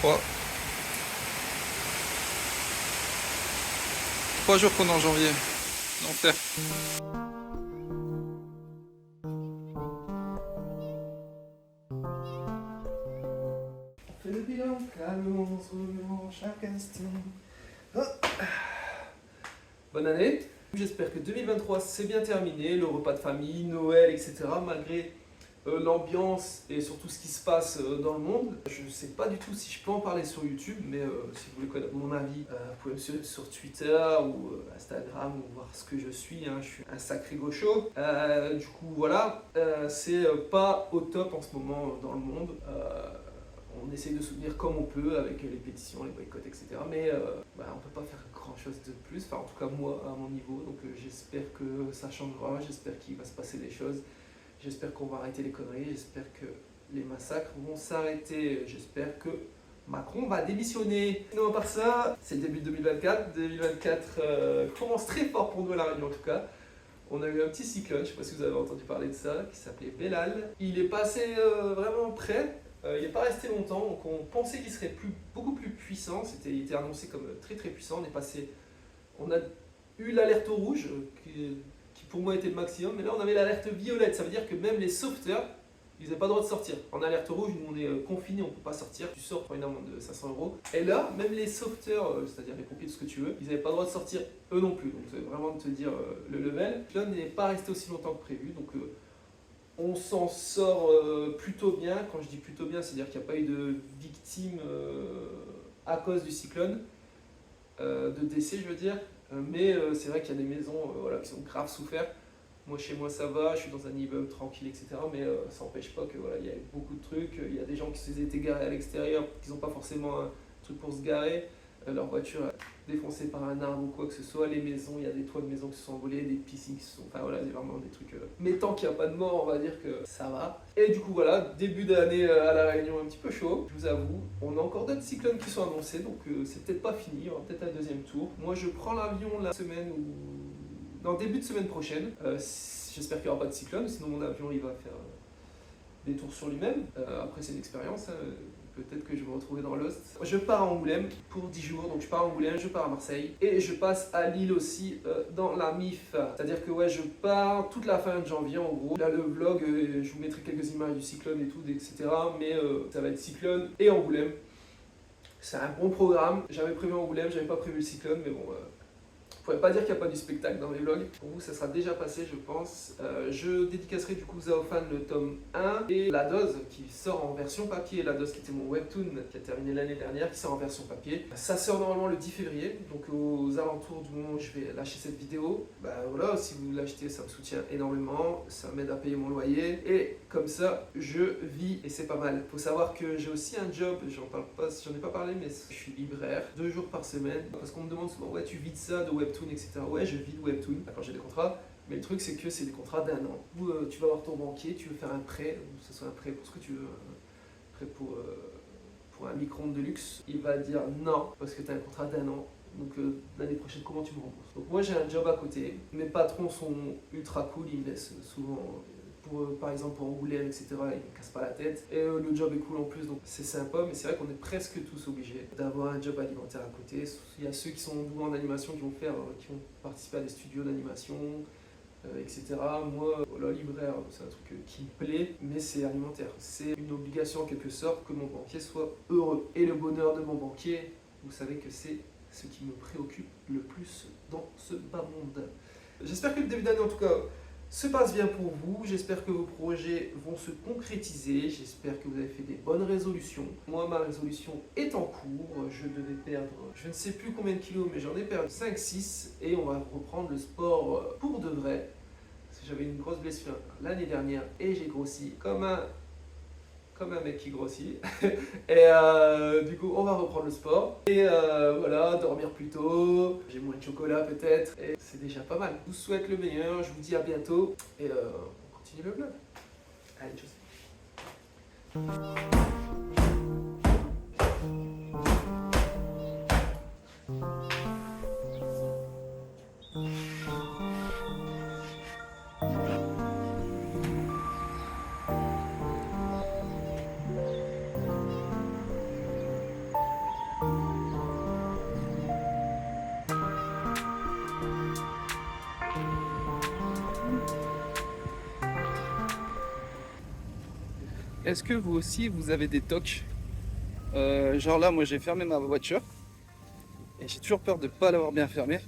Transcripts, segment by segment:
2023. 3 jours qu'on est en janvier. L'enfer. On fait le bilan, calmement, on se remet chaque instant. Bonne année. J'espère que 2023 c'est bien terminé, le repas de famille, Noël, etc. Malgré l'ambiance et surtout ce qui se passe dans le monde. Je ne sais pas du tout si je peux en parler sur YouTube, mais si vous voulez connaître mon avis, vous pouvez me suivre sur Twitter ou Instagram ou voir ce que je suis. Je suis un sacré gaucho. Du coup, voilà, c'est pas au top en ce moment dans le monde. On essaye de soutenir comme on peut avec les pétitions, les boycotts, etc. Mais on ne peut pas faire grand chose de plus, enfin en tout cas moi à mon niveau. Donc j'espère que ça changera, j'espère qu'il va se passer des choses. J'espère qu'on va arrêter les conneries, j'espère que les massacres vont s'arrêter, j'espère que Macron va démissionner. Sinon à part ça, c'est le début de 2024. 2024 commence très fort pour nous à La Réunion en tout cas. On a eu un petit cyclone, je ne sais pas si vous avez entendu parler de ça, qui s'appelait Bellal. Il est passé vraiment près, il n'est pas resté longtemps, donc on pensait qu'il serait beaucoup plus puissant. Il était annoncé comme très très puissant. On a eu l'alerte rouge, qui pour moi était le maximum, mais là on avait l'alerte violette, ça veut dire que même les sauveteurs, ils n'avaient pas le droit de sortir. En alerte rouge, nous on est confinés, on ne peut pas sortir, tu sors pour une amende de 500 €. Et là, même les sauveteurs, c'est-à-dire les pompiers, tout ce que tu veux, ils n'avaient pas le droit de sortir eux non plus. Donc c'est vraiment de te dire le level. Le n'est pas resté aussi longtemps que prévu, donc on s'en sort plutôt bien. Quand je dis plutôt bien, c'est-à-dire qu'il n'y a pas eu de victimes à cause du cyclone, de décès je veux dire. Mais c'est vrai qu'il y a des maisons qui ont grave souffert. Moi, chez moi, ça va, je suis dans un immeuble tranquille, etc. Mais ça n'empêche pas que il y a eu beaucoup de trucs. Il y a des gens qui se étaient garés à l'extérieur, qui n'ont pas forcément un truc pour se garer. Leur voiture défoncée par un arbre ou quoi que ce soit. Les maisons, il y a des toits de maisons qui se sont envolés, des piscines qui se sont... Enfin voilà, c'est vraiment des trucs... Mais tant qu'il n'y a pas de mort, on va dire que ça va. Et du coup, voilà, début d'année à La Réunion un petit peu chaud, je vous avoue. On a encore d'autres cyclones qui sont annoncés, donc c'est peut-être pas fini, il y aura peut-être un deuxième tour. Moi, je prends l'avion la semaine ou... dans début de semaine prochaine. J'espère qu'il n'y aura pas de cyclone, sinon mon avion il va faire des tours sur lui-même. Après, c'est une expérience. Peut-être que je vais me retrouver dans Lost. Je pars à Angoulême pour 10 jours, donc je pars à Angoulême, je pars à Marseille et je passe à Lille aussi dans la MIF. C'est-à-dire que je pars toute la fin de janvier en gros. Là le vlog, je vous mettrai quelques images du cyclone et tout, etc. Mais ça va être cyclone et Angoulême. C'est un bon programme. J'avais prévu Angoulême, j'avais pas prévu le cyclone, mais bon... Je ne pourrais pas dire qu'il n'y a pas du spectacle dans les vlogs. Pour vous, ça sera déjà passé, je pense. Je dédicacerai du coup Zaofan le tome 1 et La Dose qui sort en version papier. La Dose qui était mon webtoon qui a terminé l'année dernière, qui sort en version papier. Ça sort normalement le 10 février, donc aux alentours du moment où je vais lâcher cette vidéo. Voilà, si vous l'achetez, ça me soutient énormément. Ça m'aide à payer mon loyer. Et comme ça, je vis et c'est pas mal. Faut savoir que j'ai aussi un job, j'en ai pas parlé, mais je suis libraire 2 jours par semaine. Parce qu'on me demande souvent, ouais, tu vis de ça, de webtoon, etc. Ouais, je vis de webtoon quand j'ai des contrats, mais le truc c'est que c'est des contrats d'1 an où tu vas voir ton banquier, tu veux faire un prêt, que ce soit un prêt pour ce que tu veux, un prêt pour un micro-ondes de luxe, il va dire non parce que tu as un contrat d'1 an. Donc l'année prochaine, comment tu me rembourses? Donc moi j'ai un job à côté, mes patrons sont ultra cool, ils me laissent souvent par exemple pour Angoulême, etc. Ils me cassent pas la tête. Et le job est cool en plus, donc c'est sympa, mais c'est vrai qu'on est presque tous obligés d'avoir un job alimentaire à côté. Il y a ceux qui sont doués en animation qui vont participer à des studios d'animation, etc. Moi, le libraire, c'est un truc qui me plaît, mais c'est alimentaire. C'est une obligation en quelque sorte que mon banquier soit heureux. Et le bonheur de mon banquier, vous savez que c'est ce qui me préoccupe le plus dans ce bas monde. J'espère que le début d'année, en tout cas, se passe bien pour vous. J'espère que vos projets vont se concrétiser. J'espère que vous avez fait des bonnes résolutions. Moi, ma résolution est en cours. Je devais perdre, je ne sais plus combien de kilos, mais j'en ai perdu 5-6 et on va reprendre le sport pour de vrai. Parce que j'avais une grosse blessure l'année dernière et j'ai grossi comme un mec qui grossit. Et du coup, on va reprendre le sport. Et voilà, dormir plus tôt. J'ai moins de chocolat peut-être. Et c'est déjà pas mal. Je vous souhaite le meilleur. Je vous dis à bientôt. Et on continue le vlog. Allez, tchuss. Est-ce que vous aussi, vous avez des tocs? Genre là, moi j'ai fermé ma voiture et j'ai toujours peur de ne pas l'avoir bien fermé.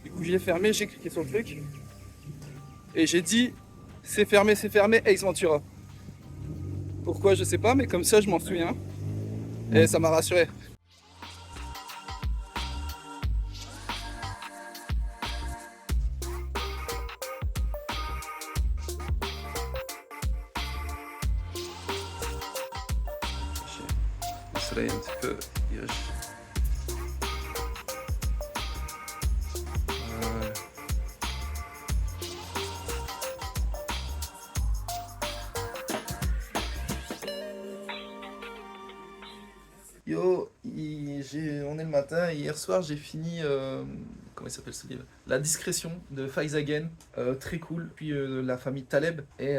Du coup, je l'ai fermé, j'ai cliqué sur le truc et j'ai dit c'est fermé, Ace Ventura. Pourquoi, je sais pas, mais comme ça, je m'en souviens et ça m'a rassuré. Le soleil un petit peu gauche. Yo, on est le matin et hier soir j'ai fini, comment il s'appelle ce livre? La discrétion de Faiz Again, très cool, puis la famille Taleb. Et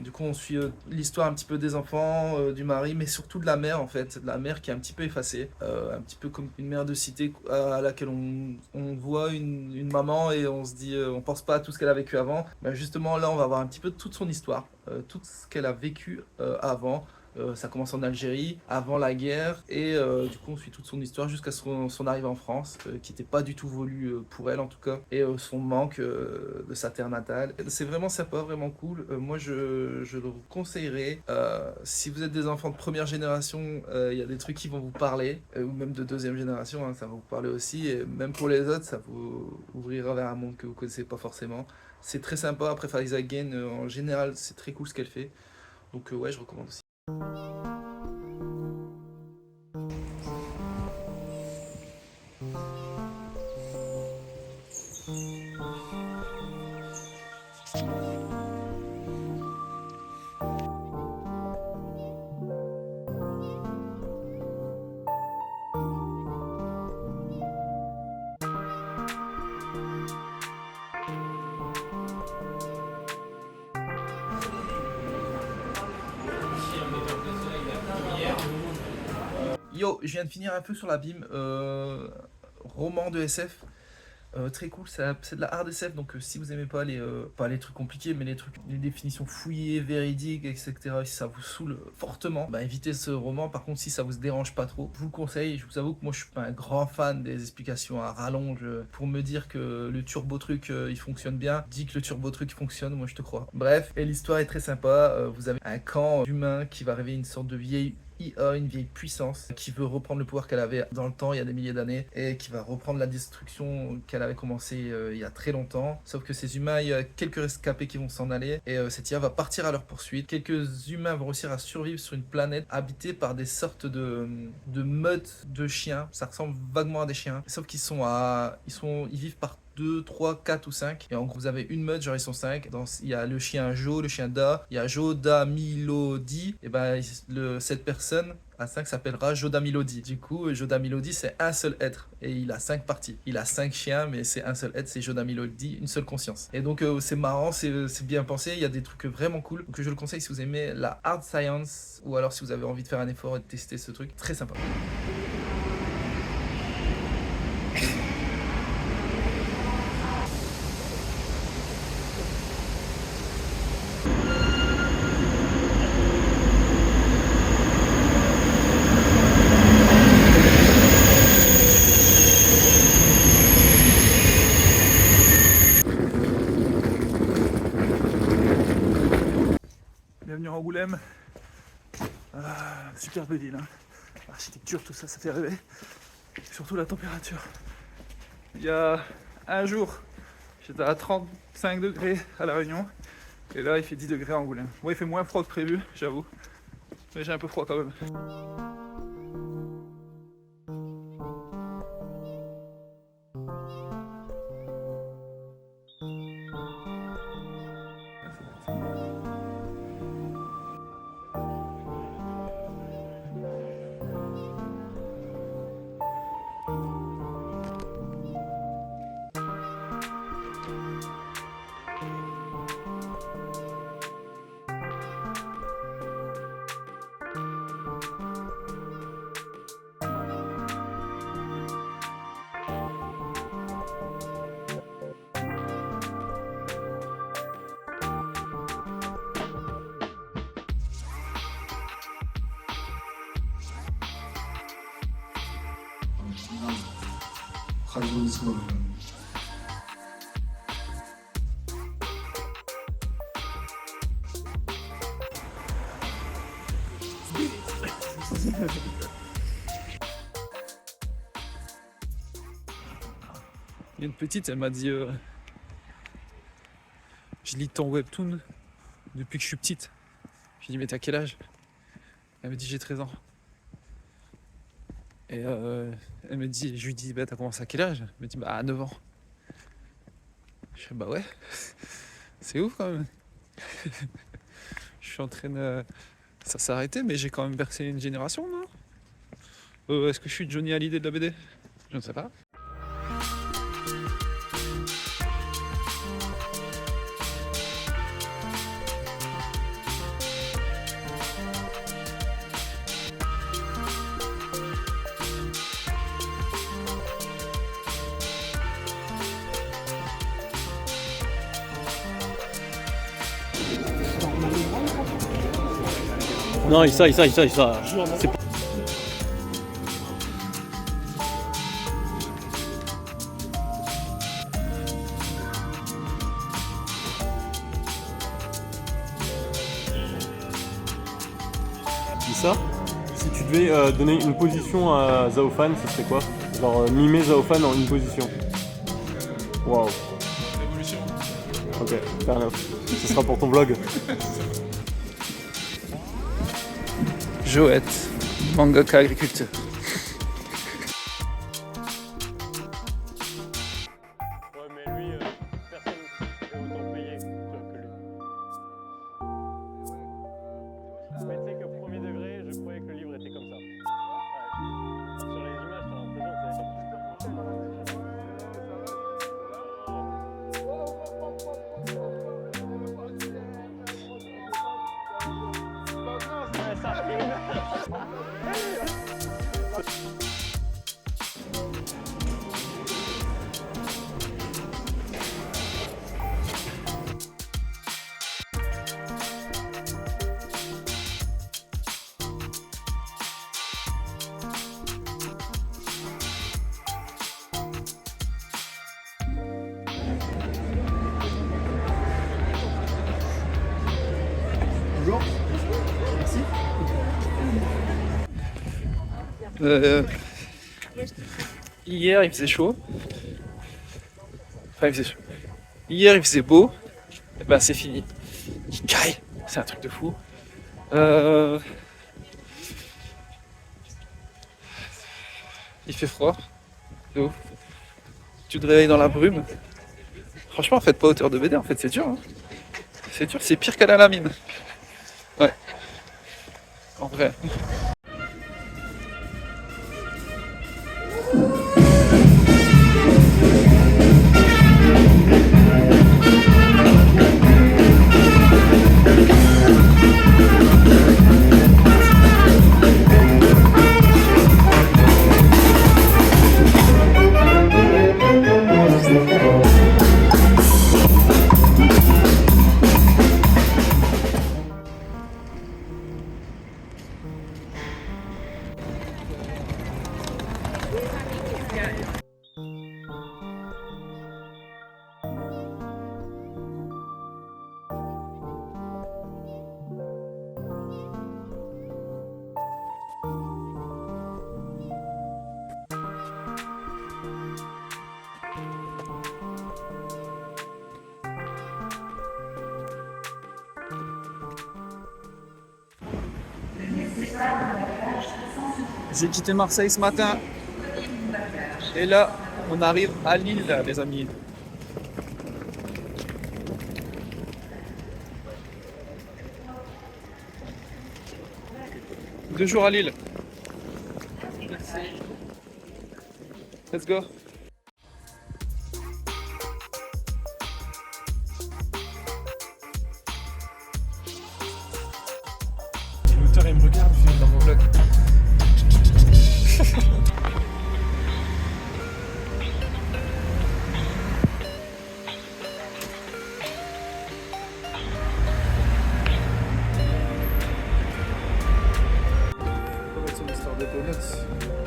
du coup on suit l'histoire un petit peu des enfants, du mari, mais surtout de la mère en fait, de la mère qui est un petit peu effacée, un petit peu comme une mère de cité à laquelle on voit une maman et on se dit, on pense pas à tout ce qu'elle a vécu avant. Ben justement là on va voir un petit peu toute son histoire, tout ce qu'elle a vécu avant. Ça commence en Algérie, avant la guerre, et du coup on suit toute son histoire jusqu'à son arrivée en France, qui n'était pas du tout voulu pour elle en tout cas, et son manque de sa terre natale. C'est vraiment sympa, vraiment cool. Moi je le conseillerais. Si vous êtes des enfants de première génération, il y a des trucs qui vont vous parler, ou même de deuxième génération, hein, ça va vous parler aussi, et même pour les autres, ça vous ouvrira vers un monde que vous ne connaissez pas forcément. C'est très sympa. Après Faiza Again, en général, c'est très cool ce qu'elle fait. Donc ouais, je recommande aussi. Yo, je viens de finir un peu sur l'abîme, roman de SF, très cool, c'est de la hard SF, donc si vous aimez pas les trucs compliqués, mais les définitions fouillées, véridiques, etc., si ça vous saoule fortement, bah évitez ce roman. Par contre, si ça vous dérange pas trop, je vous le conseille. Je vous avoue que moi je suis pas un grand fan des explications à rallonge pour me dire que le turbo truc il fonctionne bien. Dis que le turbo truc fonctionne, moi je te crois. Bref, et l'histoire est très sympa. Vous avez un camp d'humains qui va réveiller une sorte de vieille IA, une vieille puissance qui veut reprendre le pouvoir qu'elle avait dans le temps il y a des milliers d'années et qui va reprendre la destruction qu'elle avait commencé il y a très longtemps. Sauf que ces humains, il y a quelques rescapés qui vont s'en aller et cette IA va partir à leur poursuite. Quelques humains vont réussir à survivre sur une planète habitée par des sortes de meutes de chiens. Ça ressemble vaguement à des chiens. Sauf ils vivent par 2, 3, 4 ou 5. Et en gros, vous avez une meute, genre ils sont 5. Il y a le chien Jo, le chien Da. Il y a Joda Milodi. Et ben, cette personne à 5 s'appellera Joda Milodi. Du coup, Joda Milodi, c'est un seul être. Et il a 5 parties. Il a 5 chiens, mais c'est un seul être, c'est Joda Milodi, une seule conscience. Et donc, c'est marrant, c'est bien pensé. Il y a des trucs vraiment cool. Donc, je le conseille si vous aimez la hard science ou alors si vous avez envie de faire un effort et de tester ce truc. Très sympa. Bienvenue à Angoulême. Superbe ville. Hein. L'architecture, tout ça, ça fait rêver. Surtout la température. Il y a un jour, j'étais à 35 degrés à La Réunion. Et là, il fait 10 degrés à Angoulême. Bon, il fait moins froid que prévu, j'avoue. Mais j'ai un peu froid quand même. 그냥 가지고 있으면 Il y a une petite, elle m'a dit je lis ton webtoon depuis que je suis petite. Je lui ai dit mais t'as quel âge? Elle me dit j'ai 13 ans. Et elle me dit, je lui dis bah t'as commencé à quel âge? Elle me dit bah à 9 ans. Je fais bah ouais, c'est ouf quand même. Je suis en train de... Ça s'est arrêté mais j'ai quand même bercé une génération, non? Est-ce que je suis Johnny Hallyday de la BD? Je ne sais pas. Non, ça. C'est ça. Si tu devais donner une position à Zaofan, ce serait quoi? Genre mimer Zaofan en une position. Waouh. Révolution. Ok, fair enough. Ce sera pour ton vlog. Joët, mangaka agriculteur. Ouais, mais lui, personne n'est autant payé que lui. Mais tu sais que premier degré, je croyais que le livre était comme ça. Ouais. Sur les images, t'as l'impression que ça filme. Hier il faisait chaud. Enfin il faisait chaud. Hier il faisait beau. Et ben c'est fini. Il caille. C'est un truc de fou. Il fait froid. De ouf. Tu te réveilles dans la brume. Franchement faites pas auteur de BD en fait, c'est dur. Hein. C'est dur, c'est pire qu'à la mine. Ouais. En vrai. J'ai quitté Marseille ce matin. Et là, on arrive à Lille, les amis. Deux jours à Lille. Let's go. L'auteur il me regarde dans mon vlog. On va mettre son histoire de donuts.